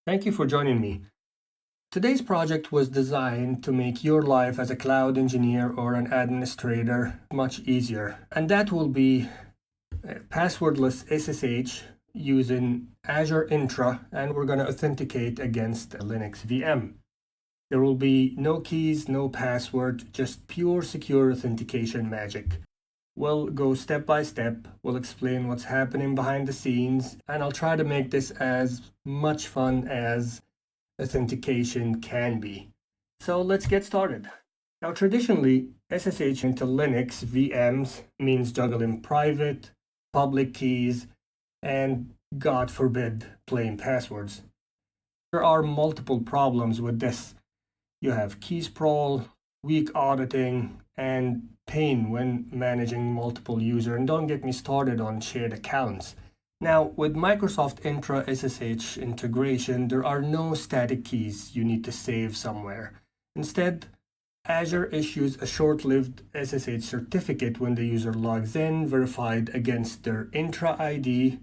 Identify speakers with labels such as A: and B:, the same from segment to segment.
A: Thank you for joining me. Today's project was designed to make your life as a cloud engineer or an administrator much easier, and that will be passwordless SSH using Azure Intra, and we're going to authenticate against a Linux VM. There will be no keys, no password, just pure secure authentication magic. We'll go step by step, we'll explain what's happening behind the scenes, and I'll try to make this as much fun as authentication can be. So let's get started. Now, traditionally, SSH into Linux VMs means juggling private, public keys, and God forbid, plain passwords. There are multiple problems with this. You have key sprawl, weak auditing, and pain when managing multiple users. And don't get me started on shared accounts. Now, with Microsoft Entra SSH integration, there are no static keys you need to save somewhere. Instead, Azure issues a short-lived SSH certificate when the user logs in, verified against their Entra ID,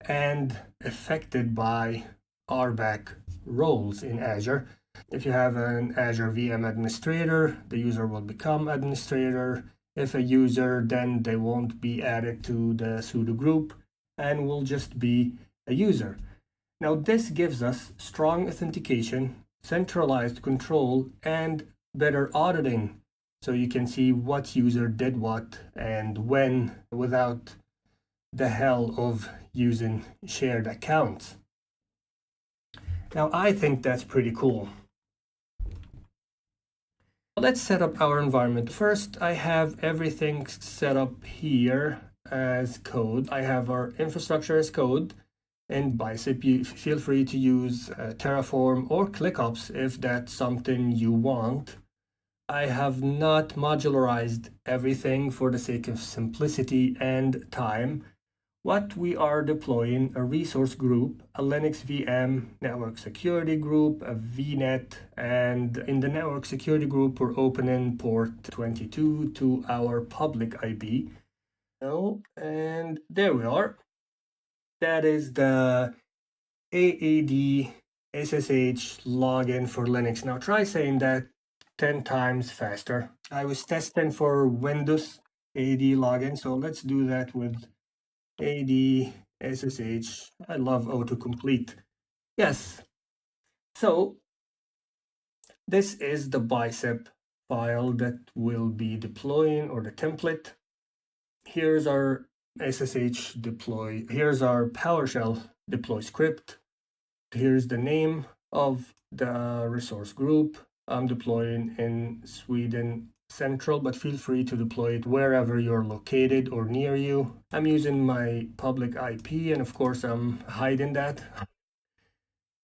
A: and affected by RBAC roles in Azure. If you have an Azure VM administrator, the user will become administrator. If a user, then they won't be added to the sudo group and will just be a user. Now, this gives us strong authentication, centralized control, and better auditing, so you can see what user did what and when without the hell of using shared accounts. Now, I think that's pretty cool. Let's set up our environment. First, I have everything set up here as code. I have our infrastructure as code and Bicep. You feel free to use Terraform or ClickOps if that's something you want. I have not modularized everything for the sake of simplicity and time. What we are deploying: a resource group, a Linux VM network security group, a VNet, and in the network security group, we're opening port 22 to our public IP. And there we are. That is the AAD SSH login for Linux. Now try saying that 10 times faster. I was testing for Windows AD login, so let's do that with AD SSH. I love autocomplete. Yes. So this is the Bicep file that we'll be deploying, or the template. Here's our SSH deploy. Here's our PowerShell deploy script. Here's the name of the resource group. I'm deploying in Sweden Central, but feel free to deploy it wherever you're located or near you. I'm using my public IP, and of course I'm hiding that.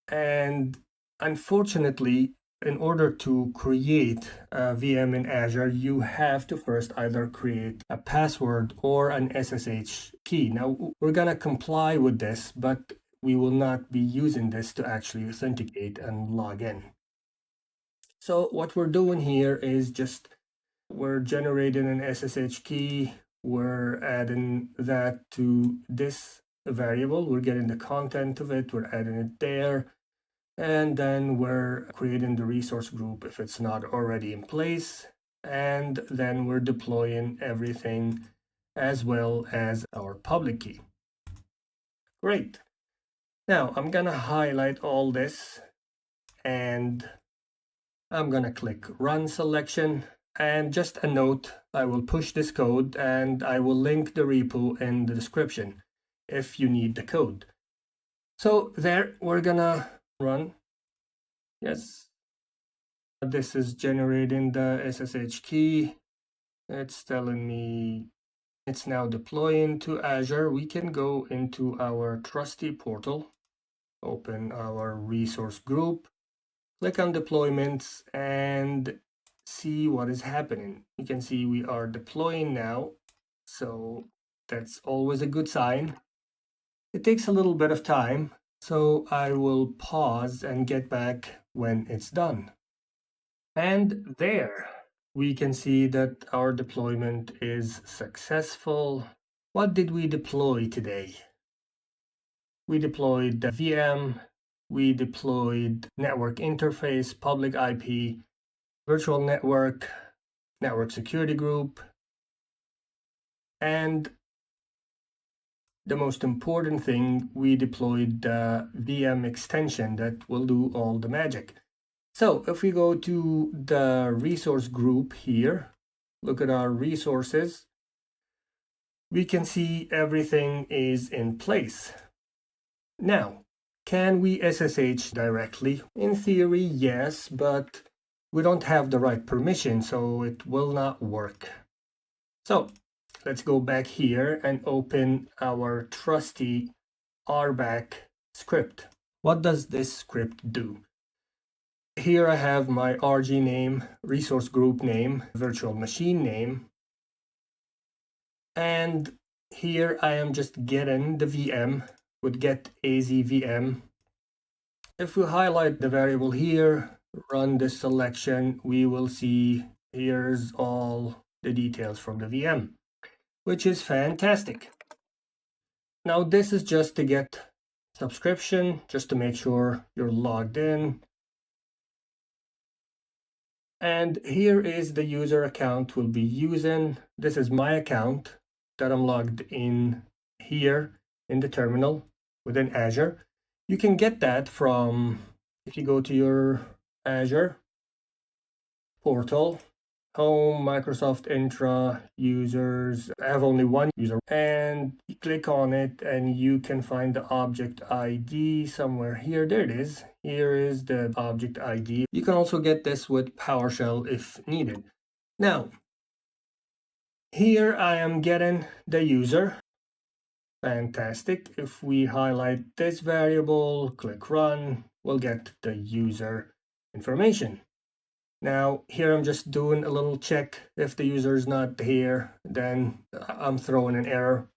A: And unfortunately, in order to create a VM in Azure, you have to first either create a password or an SSH key. Now, we're going to comply with this, but we will not be using this to actually authenticate and log in. So what we're doing here is just we're generating an SSH key. We're adding that to this variable. We're getting the content of it. We're adding it there. And then we're creating the resource group if it's not already in place. And then we're deploying everything as well as our public key. Great. Now I'm going to highlight all this and I'm going to click Run Selection. And just a note, I will push this code and I will link the repo in the description if you need the code. So there, we're going to run. Yes. This is generating the SSH key. It's telling me it's now deploying to Azure. We can go into our trusty portal, open our resource group, click on deployments, and see what is happening. You can see we are deploying now, so that's always a good sign. It takes a little bit of time, so I will pause and get back when it's done. And there, we can see that our deployment is successful. What did we deploy today? We deployed the VM, we deployed network interface, public IP, virtual network, network security group, and the most important thing, we deployed the VM extension that will do all the magic. So if we go to the resource group here, look at our resources, we can see everything is in place. Now, can we SSH directly? In theory, yes, but we don't have the right permission, so it will not work. So let's go back here and open our trusty RBAC script. What does this script do? Here I have my RG name, resource group name, virtual machine name, and here I am just getting the VM with get azvm. If we highlight the variable here, run this selection, we will see here's all the details from the VM, which is fantastic. Now this is just to get subscription, just to make sure you're logged in. And here is the user account we'll be using. This is my account that I'm logged in here in the terminal within Azure. You can get that from, if you go to your Azure portal, home, Microsoft Entra users. I have only one user, and you click on it and you can find the object ID somewhere here. There it is. Here is the object ID. You can also get this with PowerShell if needed. Now, here I am getting the user. Fantastic. If we highlight this variable, click run, we'll get the user information. Now, here I'm just doing a little check. If the user is not here, then I'm throwing an error.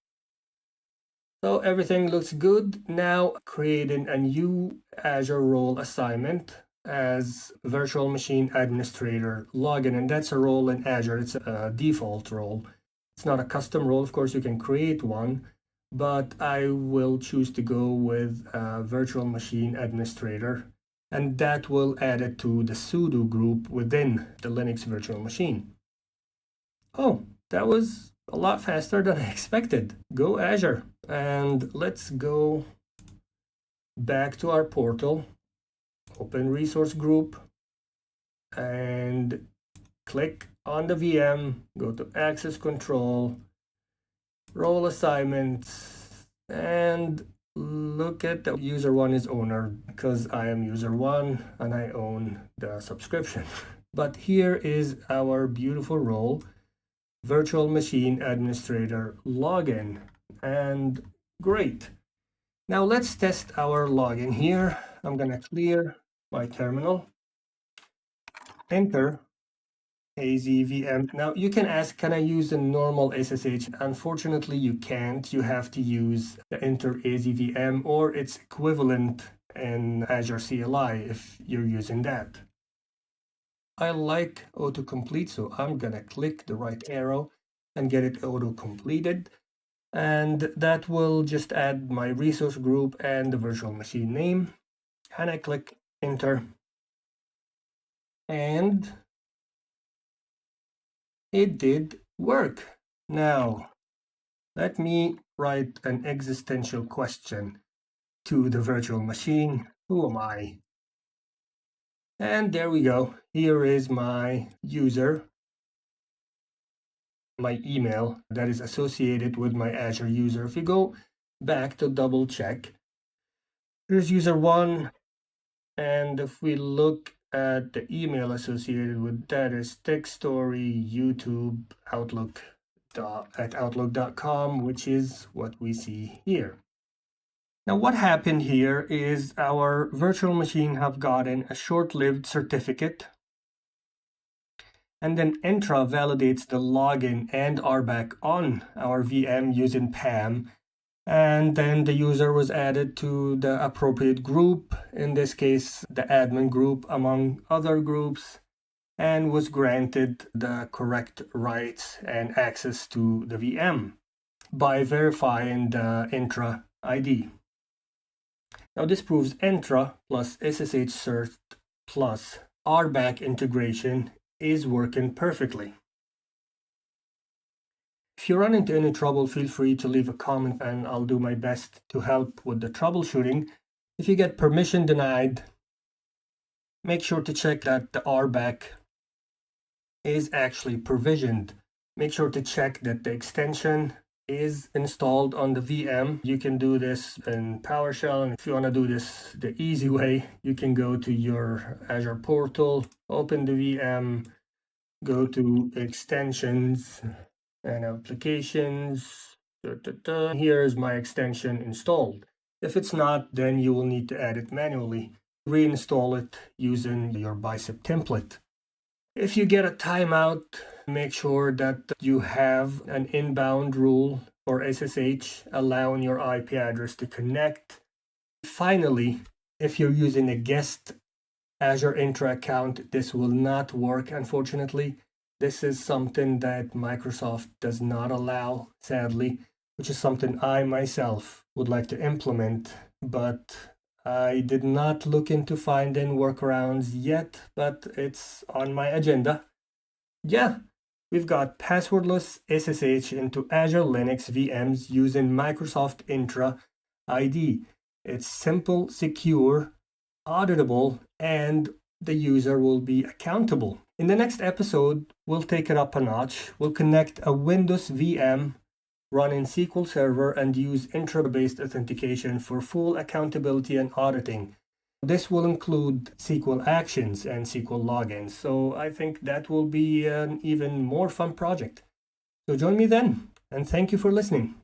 A: So everything looks good. Now, creating a new Azure role assignment as virtual machine administrator login, and that's a role in Azure. It's a default role. It's not a custom role. Of course, you can create one, but I will choose to go with virtual machine administrator, and that will add it to the sudo group within the Linux virtual machine. Oh, that was a lot faster than I expected. Go Azure. And let's go back to our portal, open resource group, and click on the VM, go to access control, role assignments, and look at the user one is owner, because I am user one and I own the subscription. But here is our beautiful role, virtual machine administrator login, and great. Now let's test our login here. I'm gonna clear my terminal, enter azvm. Now you can ask, can I use a normal SSH? Unfortunately, you can't. You have to use the enter azvm or its equivalent in Azure CLI if you're using that. I like autocomplete, so I'm gonna click the right arrow and get it auto-completed. And that will just add my resource group and the virtual machine name. And I click enter. And it did work. Now, let me write an existential question to the virtual machine. Who am I? And there we go. Here is my user, my email that is associated with my Azure user. If you go back to double check, here's user one. And if we look at the email associated with that is TechStory YouTube Outlook at outlook.com, which is what we see here. Now what happened here is our virtual machine have gotten a short-lived certificate, and then Entra validates the login and RBAC on our VM using PAM, and then the user was added to the appropriate group, in this case the admin group among other groups, and was granted the correct rights and access to the VM by verifying the Entra ID. Now this proves Entra plus SSH cert plus RBAC integration is working perfectly. If you run into any trouble, feel free to leave a comment and I'll do my best to help with the troubleshooting. If you get permission denied, make sure to check that the RBAC is actually provisioned. Make sure to check that the extension is installed on the VM. You can do this in PowerShell, and if you want to do this the easy way, you can go to your Azure portal, open the VM, go to extensions and applications. Here is my extension installed. If it's not, then you will need to add it manually. Reinstall it using your bicep template. If you get a timeout, make sure that you have an inbound rule for SSH, allowing your IP address to connect. Finally, if you're using a guest Azure Entra account, this will not work, unfortunately. This is something that Microsoft does not allow, sadly, which is something I myself would like to implement, but I did not look into finding workarounds yet, but it's on my agenda. Yeah, we've got passwordless SSH into Azure Linux VMs using Microsoft Entra ID. It's simple, secure, auditable, and the user will be accountable. In the next episode, we'll take it up a notch. We'll connect a Windows VM, run in SQL Server, and use Entra-based authentication for full accountability and auditing. This will include SQL actions and SQL logins. So I think that will be an even more fun project. So join me then, and thank you for listening.